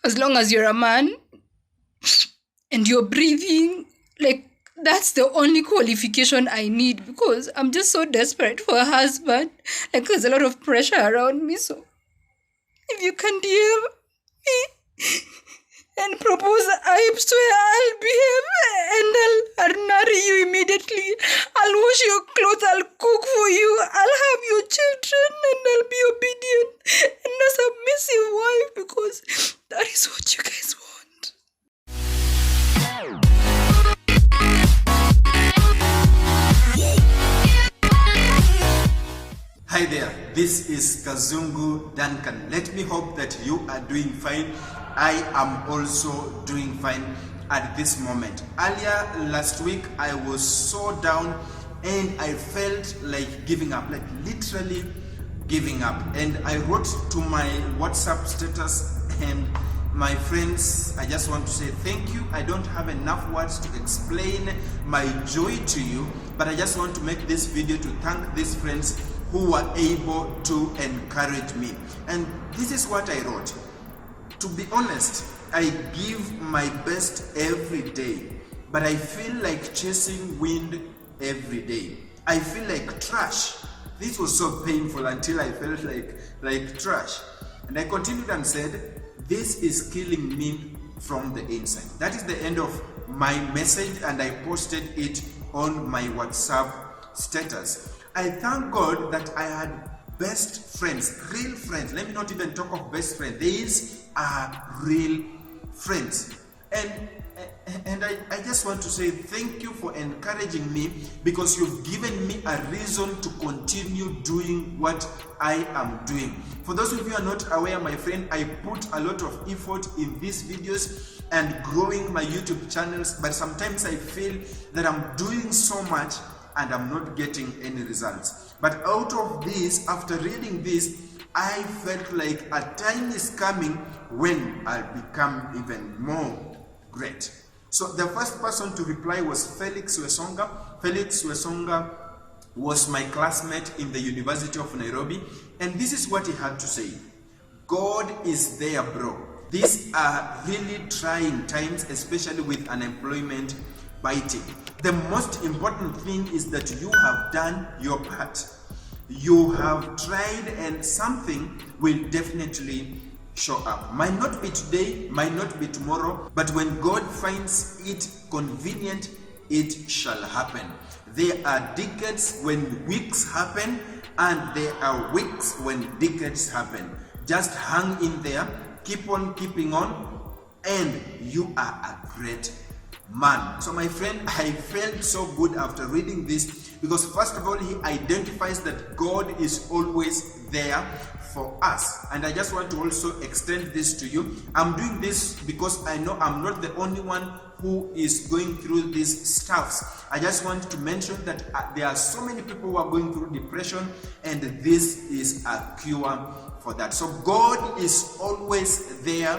As long as you're a man and you're breathing, like, that's the only qualification I need, because I'm just so desperate for a husband. Like, there's a lot of pressure around me. So if you can DM me and propose, I swear I'll behave and I'll marry you immediately. I'll wash your clothes, I'll cook for you, I'll have your children, and I'll be obedient and a submissive wife, because that is what you guys want. Hi there, this is Kazungu Duncan. Let me hope that you are doing fine. I am also doing fine at this moment. Earlier last week, I was so down and I felt like giving up, like literally giving up. And I wrote to my WhatsApp status, and my friends, I just want to say thank you. I don't have enough words to explain my joy to you, but I just want to make this video to thank these friends who were able to encourage me. And this is what I wrote. To be honest, I give my best every day, but I feel like chasing wind every day. I feel like trash. This was so painful until I felt like trash. And I continued and said, this is killing me from the inside. That is the end of my message, and I posted it on my WhatsApp status. I thank God that I had best friends, real friends. Let me not even talk of best friends. These are real friends. And I just want to say thank you for encouraging me, because you've given me a reason to continue doing what I am doing. For those of you who are not aware, my friend, I put a lot of effort in these videos and growing my YouTube channels, but sometimes I feel that I'm doing so much and I'm not getting any results. But out of this, after reading this, I felt like a time is coming when I'll become even more great. So the first person to reply was Felix Wesonga. Felix Wesonga was my classmate in the University of Nairobi, and this is what he had to say. God is there, bro. These are really trying times, especially with unemployment biting. The most important thing is that you have done your part. You have tried, and something will definitely show up. Might not be today, might not be tomorrow, but when God finds it convenient, it shall happen. There are decades when weeks happen, and there are weeks when decades happen. Just hang in there, keep on keeping on, and you are a great man. So my friend, I felt so good after reading this, because first of all, he identifies that God is always there for us. And I just want to also extend this to you. I'm doing this because I know I'm not the only one who is going through these stuffs. I just want to mention that there are so many people who are going through depression, and this is a cure for that. So God is always there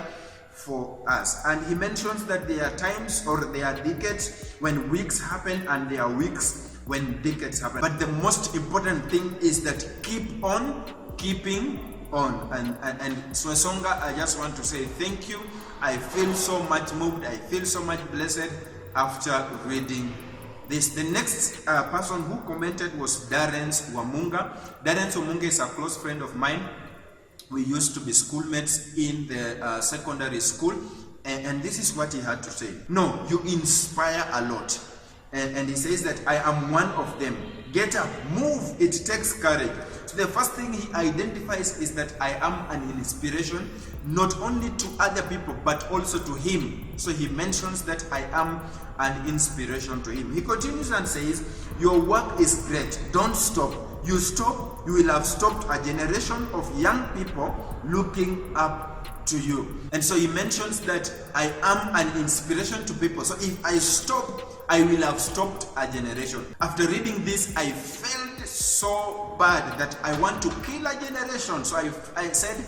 for us. And he mentions that there are times, or there are decades when weeks happen, and there are weeks when decades happen. But the most important thing is that keep on keeping on. And Swesonga, I just want to say thank you. I feel so much moved. I feel so much blessed after reading this. The next person who commented was Darren Wamunga. Darren Wamunga is a close friend of mine. We used to be schoolmates in the secondary school, and this is what he had to say. No, you inspire a lot. And he says that I am one of them. Get up, move, it takes courage. So the first thing he identifies is that I am an inspiration, not only to other people, but also to him. So he mentions that I am an inspiration to him. He continues and says, your work is great, don't stop. You stop, you will have stopped a generation of young people looking up to you. And so he mentions that I am an inspiration to people. So if I stop, I will have stopped a generation. After reading this, I felt so bad that I want to kill a generation. So I said,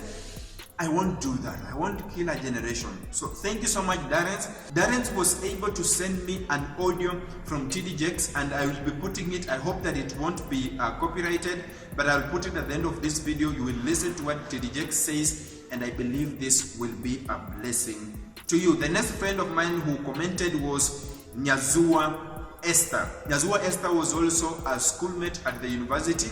I won't do that. I want to kill a generation. So thank you so much, Darren. Darren was able to send me an audio from TD Jakes, and I will be putting it. I hope that it won't be copyrighted, but I'll put it at the end of this video. You will listen to what TD Jakes says, and I believe this will be a blessing to you. The next friend of mine who commented was Nyazua Esther. Nyazua Esther was also a schoolmate at the University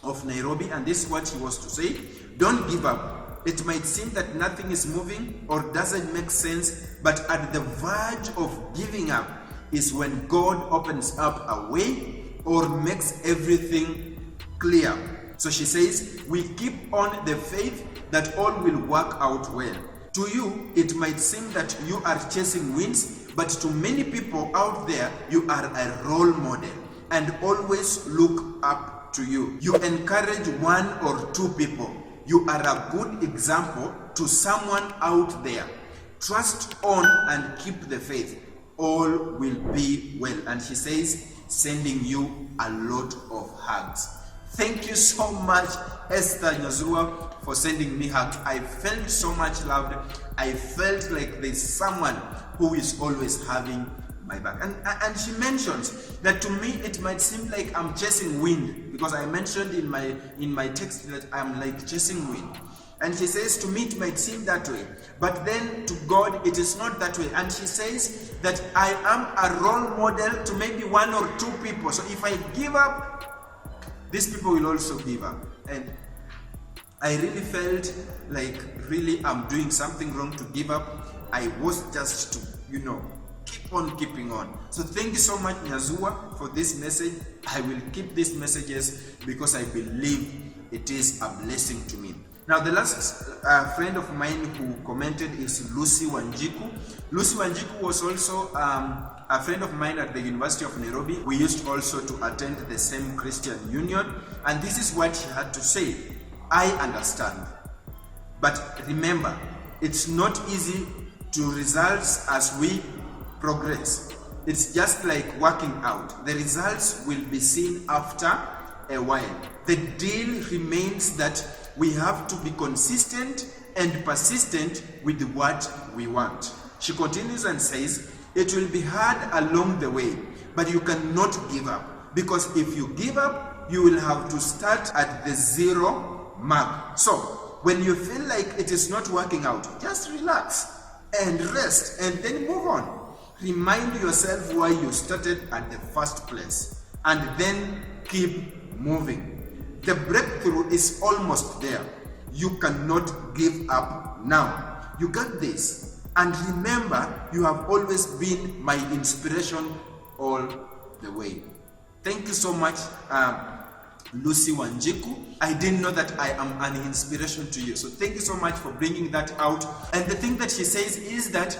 of Nairobi, and this is what he was to say: don't give up. It might seem that nothing is moving or doesn't make sense, but at the verge of giving up is when God opens up a way or makes everything clear. So she says, we keep on the faith that all will work out well. To you, it might seem that you are chasing wins, but to many people out there, you are a role model and always look up to you. You encourage one or two people. You are a good example to someone out there. Trust on and keep the faith. All will be well. And she says, sending you a lot of hugs. Thank you so much, Esther Nyazua, for sending me hugs. I felt so much loved. I felt like there's someone who is always having my back. And she mentions that to me it might seem like I'm chasing wind, because I mentioned in my text that I'm like chasing wind. And she says, to me it might seem that way, but then to God it is not that way. And she says that I am a role model to maybe one or two people. So if I give up, these people will also give up. And I really felt like really I'm doing something wrong to give up. I was just to, keep on keeping on. So thank you so much, Nyazua, for this message. I will keep these messages because I believe it is a blessing to me. Now, the last friend of mine who commented is Lucy Wanjiku. Lucy Wanjiku was also a friend of mine at the University of Nairobi. We used also to attend the same Christian union, and this is what she had to say. I understand, but remember, it's not easy to results as we progress. It's just like working out. The results will be seen after a while. The deal remains that we have to be consistent and persistent with what we want. She continues and says, it will be hard along the way, but you cannot give up, because if you give up, you will have to start at the 0 mark. So when you feel like it is not working out, just relax and rest and then move on. Remind yourself why you started at the first place and then keep moving. The breakthrough is almost there. You cannot give up now. You got this. And remember, you have always been my inspiration all the way. Thank you so much, Lucy Wanjiku. I didn't know that I am an inspiration to you. So thank you so much for bringing that out. And the thing that she says is that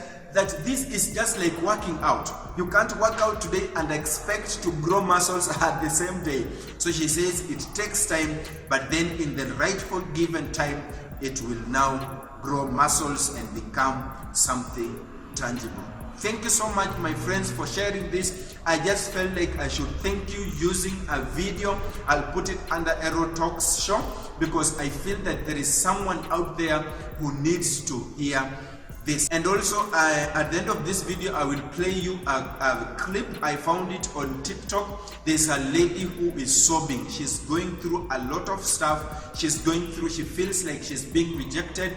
this is just like working out. You can't work out today and expect to grow muscles at the same day. So she says it takes time, but then in the rightful given time, it will now grow muscles and become something tangible. Thank you so much, my friends, for sharing this. I just felt like I should thank you using a video. I'll put it under Ero Talks Show, because I feel that there is someone out there who needs to hear this. And also at the end of this video, I will play you a clip. I found it on TikTok. There's a lady who is sobbing. She's going through a lot of stuff. She feels like she's being rejected.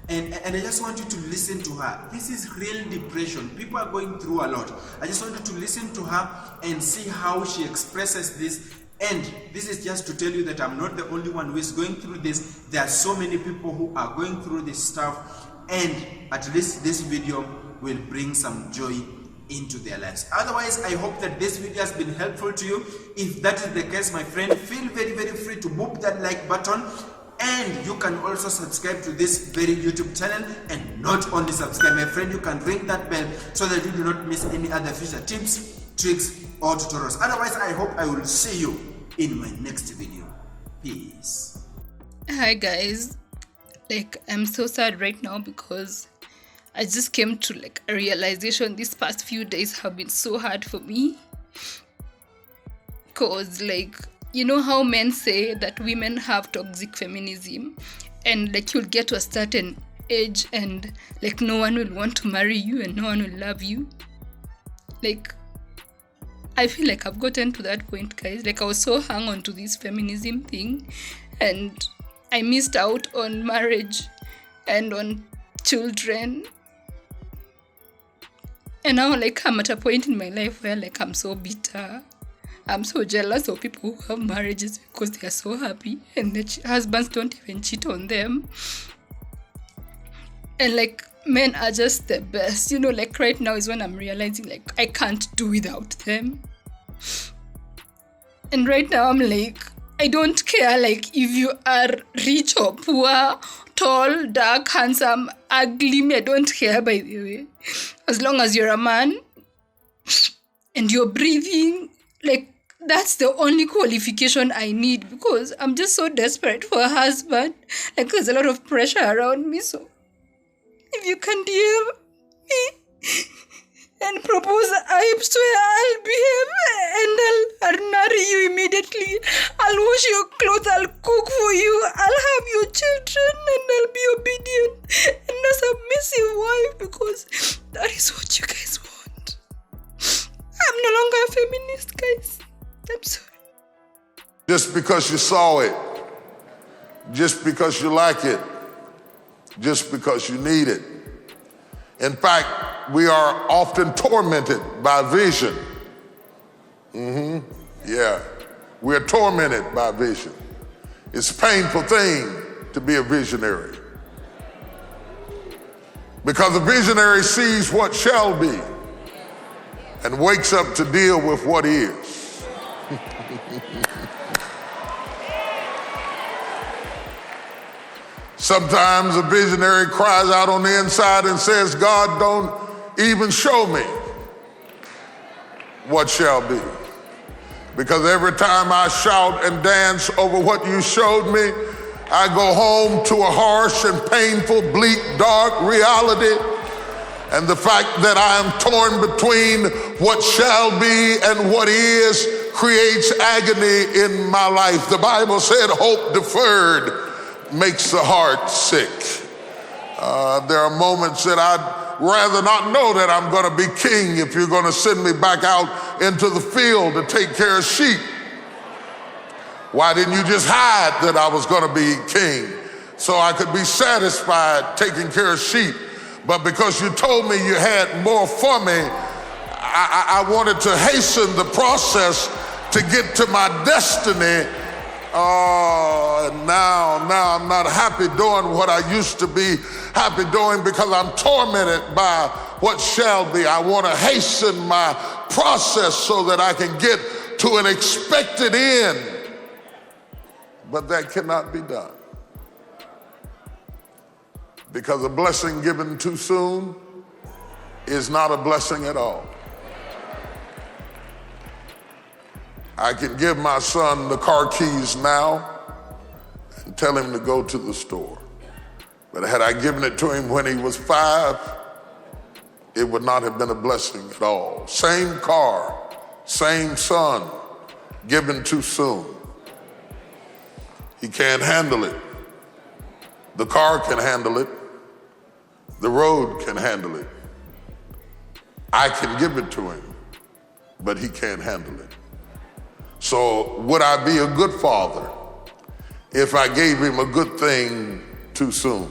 And I just want you to listen to her. This is real depression. People are going through a lot. I just want you to listen to her and see how she expresses this. And this is just to tell you that I'm not the only one who is going through this. There are so many people who are going through this stuff. And at least this video will bring some joy into their lives. Otherwise, I hope that this video has been helpful to you. If that is the case, my friend, feel very, very free to boop that like button. And you can also subscribe to this very YouTube channel. And not only subscribe, my friend, you can ring that bell so that you do not miss any other future tips, tricks, or tutorials. Otherwise, I hope I will see you in my next video. Peace. Hi guys. I'm so sad right now because I just came to a realization. These past few days have been so hard for me, because you know how men say that women have toxic feminism, and you'll get to a certain age and no one will want to marry you and no one will love you. I feel like I've gotten to that point, guys. I was so hung on to this feminism thing, and I missed out on marriage. and on children. And now, like, I'm at a point in my life where, like, I'm so bitter. I'm so jealous of people who have marriages because they are so happy and their husbands don't even cheat on them. And, like, men are just the best. You know, like, right now is when I'm realizing, like, I can't do without them. And right now, I'm like, I don't care, like, if you are rich or poor, tall, dark, handsome, ugly, me, I don't care, by the way. As long as you're a man and you're breathing, like, that's the only qualification I need, because I'm just so desperate for a husband. Like, there's a lot of pressure around me, so if you can DM me and propose, I swear I'll behave and I'll marry you immediately. I'll wash your clothes, I'll cook for you, I'll have your children, and I'll be obedient and a submissive wife, because that is what you guys want. I'm no longer a feminist, guys. I'm sorry. Just because you saw it, just because you like it, just because you need it. In fact, we are often tormented by vision. Yeah, we're tormented by vision. It's a painful thing to be a visionary, because a visionary sees what shall be and wakes up to deal with what is. Sometimes a visionary cries out on the inside and says, God, don't even show me what shall be. Because every time I shout and dance over what you showed me, I go home to a harsh and painful, bleak, dark reality. And the fact that I am torn between what shall be and what is creates agony in my life. The Bible said hope deferred makes the heart sick. There are moments that I'd rather not know that I'm going to be king if you're going to send me back out into the field to take care of sheep. Why didn't you just hide that I was going to be king so I could be satisfied taking care of sheep? But because you told me you had more for me, I wanted to hasten the process to get to my destiny. Now I'm not happy doing what I used to be happy doing, because I'm tormented by what shall be. I want to hasten my process so that I can get to an expected end. But that cannot be done, because a blessing given too soon is not a blessing at all. I can give my son the car keys now and tell him to go to the store. But had I given it to him when he was 5, it would not have been a blessing at all. Same car, same son, given too soon. He can't handle it. The car can handle it. The road can handle it. I can give it to him, but he can't handle it. So would I be a good father if I gave him a good thing too soon?